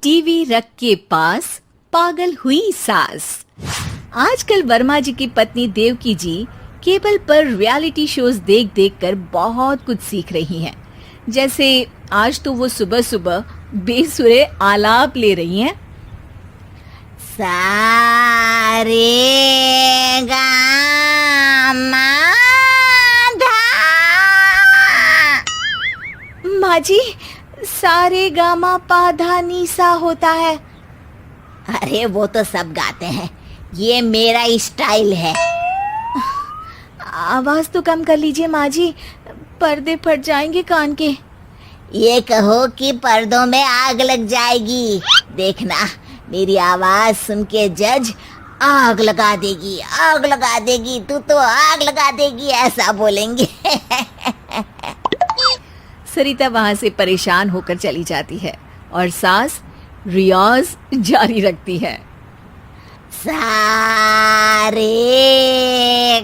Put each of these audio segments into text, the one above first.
TV रख के पास पागल हुई सास। आजकल वर्मा जी की पत्नी देवकी जी केबल पर रियलिटी शोज देख देख कर बहुत कुछ सीख रही हैं। जैसे आज तो वो सुबह सुबह बेसुरे आलाप ले रही हैं। सारे गामा धा। माँ जी, सारे गामा पा धा नी सा होता है। अरे वो तो सब गाते हैं, ये मेरा स्टाइल है। आवाज तो कम कर लीजिए माँ जी, पर्दे फट जाएंगे कान के। ये कहो कि पर्दों में आग लग जाएगी। देखना, मेरी आवाज सुन के जज आग लगा देगी, आग लगा देगी, तू तो आग लगा देगी, ऐसा बोलेंगे। सरिता वहां से परेशान होकर चली जाती है और सास रियाज जारी रखती है। सारे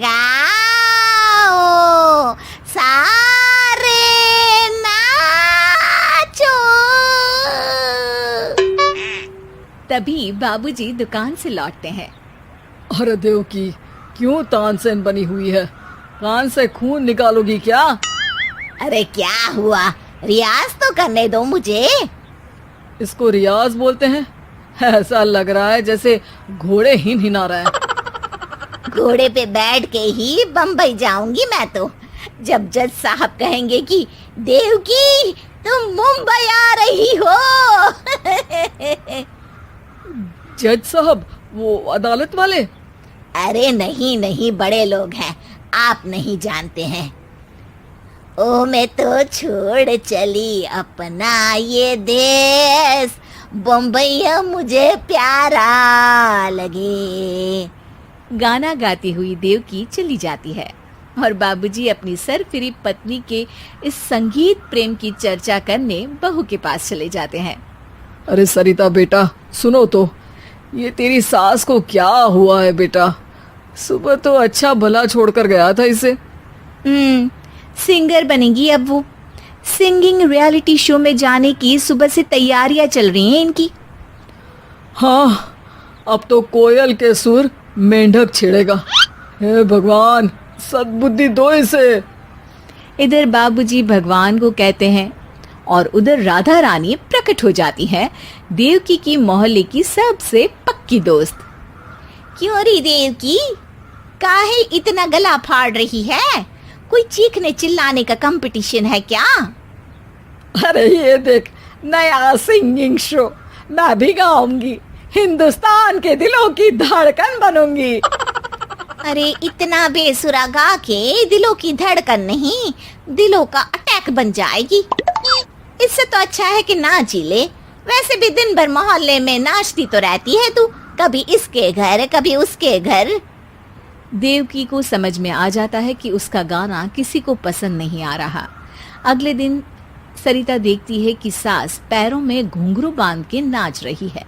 गाओ, सारे नाचो। तभी बाबूजी दुकान से लौटते हैं। अरे देवकी, क्यों तानसेन बनी हुई है? कान से खून निकालोगी क्या? अरे क्या हुआ, रियाज तो करने दो मुझे। इसको रियाज बोलते हैं? ऐसा लग रहा है जैसे घोड़े हिना रहा है। घोड़े पे बैठ के ही बम्बई जाऊंगी मैं तो, जब जज साहब कहेंगे कि देवकी तुम मुंबई आ रही हो। जज साहब, वो अदालत वाले? अरे नहीं नहीं, बड़े लोग हैं, आप नहीं जानते हैं। ओ मैं तो छोड़ चली अपना ये देश, बम्बई मुझे प्यारा लगे। गाना गाती हुई देवकी चली जाती है और बाबूजी अपनी सरफिरी पत्नी के इस संगीत प्रेम की चर्चा करने बहू के पास चले जाते हैं। अरे सरिता बेटा, सुनो तो, ये तेरी सास को क्या हुआ है बेटा? सुबह तो अच्छा भला छोड़कर गया था इसे। सिंगर बनेगी अब वो। सिंगिंग रियलिटी शो में जाने की सुबह से तैयारियां चल रही हैं इनकी। हाँ, अब तो कोयल के सुर मेंढक छेड़ेगा। हे भगवान, सद्बुद्धि दो इसे। इधर बाबूजी भगवान को कहते हैं और उधर राधा रानी प्रकट हो जाती है, देवकी की मोहल्ले की सबसे पक्की दोस्त। क्यों री देवकी, काहे इतना गला फाड़ रही है? कोई चीखने चिल्लाने का कंपटीशन है क्या? अरे ये देख, नया सिंगिंग शो, मैं भी गाऊंगी, हिंदुस्तान के दिलों की धड़कन बनूंगी। अरे इतना बेसुरा गा के दिलों की धड़कन नहीं, दिलों का अटैक बन जाएगी। इससे तो अच्छा है कि नाच ही ले। वैसे भी दिन भर मोहल्ले में नाचती तो रहती है तू, कभी इसके घर कभी उसके घर। देवकी को समझ में आ जाता है कि उसका गाना किसी को पसंद नहीं आ रहा। अगले दिन सरिता देखती है कि सास पैरों में घुंघरू बांध के नाच रही है।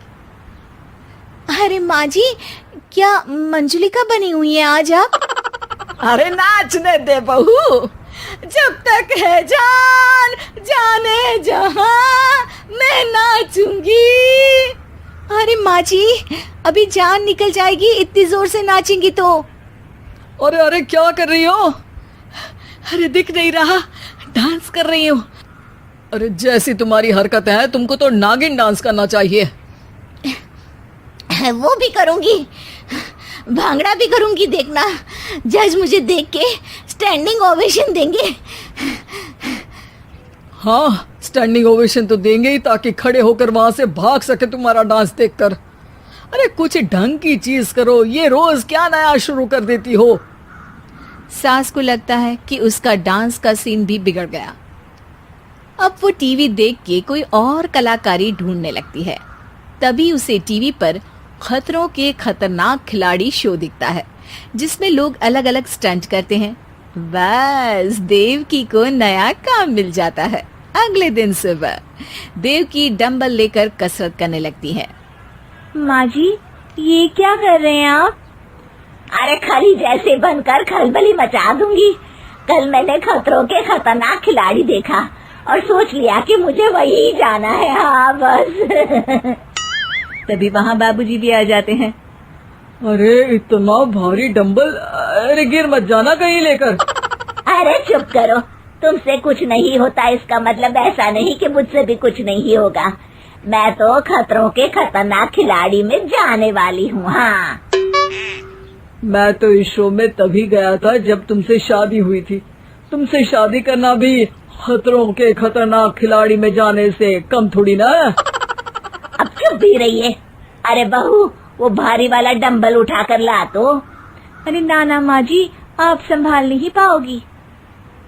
अरे माँ जी, क्या मंजुलिका बनी हुई है आज आप? अरे नाचने दे बहू, जब तक है जान जाने जहां मैं नाचूंगी। अरे माँ जी, अभी जान निकल जाएगी इतनी जोर से नाचेंगी तो। अरे अरे, क्या कर रही हो? अरे दिख नहीं रहा, डांस कर रही हूँ। अरे जैसी तुम्हारी हरकत है, तुमको तो नागिन डांस करना चाहिए। वो भी करूंगी, भांगड़ा भी करूंगी, देखना जज मुझे देख के स्टैंडिंग ओवेशन देंगे। हाँ, स्टैंडिंग ओवेशन तो देंगे ही, ताकि खड़े होकर वहां से भाग सके तुम्हारा डांस देखकर। अरे कुछ ढंग की चीज करो, ये रोज क्या नया शुरू कर देती हो? सास को लगता है कि उसका डांस का सीन भी बिगड़ गया। अब वो टीवी देख के कोई और कलाकारी ढूंढने लगती है। तभी उसे टीवी पर खतरों के खतरनाक खिलाड़ी शो दिखता है, जिसमें लोग अलग अलग स्टंट करते हैं। बस देवकी को नया काम मिल जाता है। अगले दिन सुबह देवकी डंबल लेकर कसरत करने लगती है। माँ जी, ये क्या कर रहे हैं आप? अरे खली जैसे बनकर खलबली मचा दूंगी। कल मैंने खतरों के खतरनाक खिलाड़ी देखा, और सोच लिया कि मुझे वही जाना है। हाँ बस। तभी वहाँ बाबूजी भी आ जाते हैं। अरे इतना भारी डंबल, अरे गिर मत जाना कहीं लेकर। अरे चुप करो, तुमसे कुछ नहीं होता इसका मतलब ऐसा नहीं कि मुझसे भी कुछ नहीं होगा। मैं तो खतरों के खतरनाक खिलाड़ी में जाने वाली हूँ। हाँ मैं तो इस शो में तभी गया था जब तुमसे शादी हुई थी। तुमसे शादी करना भी खतरों के खतरनाक खिलाड़ी में जाने से कम थोड़ी ना। अब चुप भी रहिए। अरे बहू, वो भारी वाला डंबल उठा कर ला तो। अरे ना माँ जी, आप संभाल नहीं पाओगी।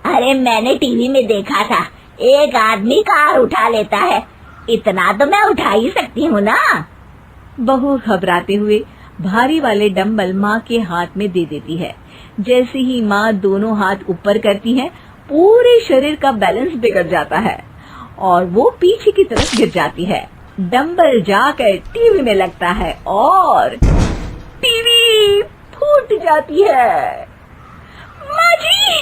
अरे मैंने टीवी में देखा था, एक आदमी कार उठा लेता है, इतना तो मैं उठा ही सकती हूँ ना। बहू घबराते हुए भारी वाले डंबल माँ के हाथ में दे देती है। जैसे ही माँ दोनों हाथ ऊपर करती है, पूरे शरीर का बैलेंस बिगड़ जाता है और वो पीछे की तरफ गिर जाती है। डंबल जाकर टीवी में लगता है और टीवी फूट जाती है। माँ जी,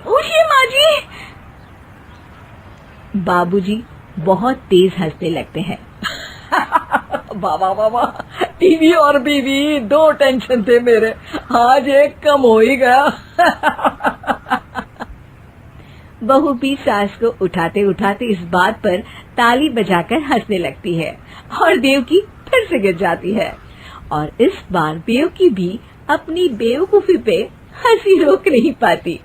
उठिए माँ जी। बाबूजी बहुत तेज हंसने लगते हैं। बाबा बाबा, टीवी और बीवी दो टेंशन थे मेरे, आज एक कम हो ही गया। बहू भी सास को उठाते उठाते इस बात पर ताली बजाकर हंसने लगती है और देवकी फिर से गिर जाती है। और इस बार देवकी भी अपनी बेवकूफी पे हंसी रोक नहीं पाती।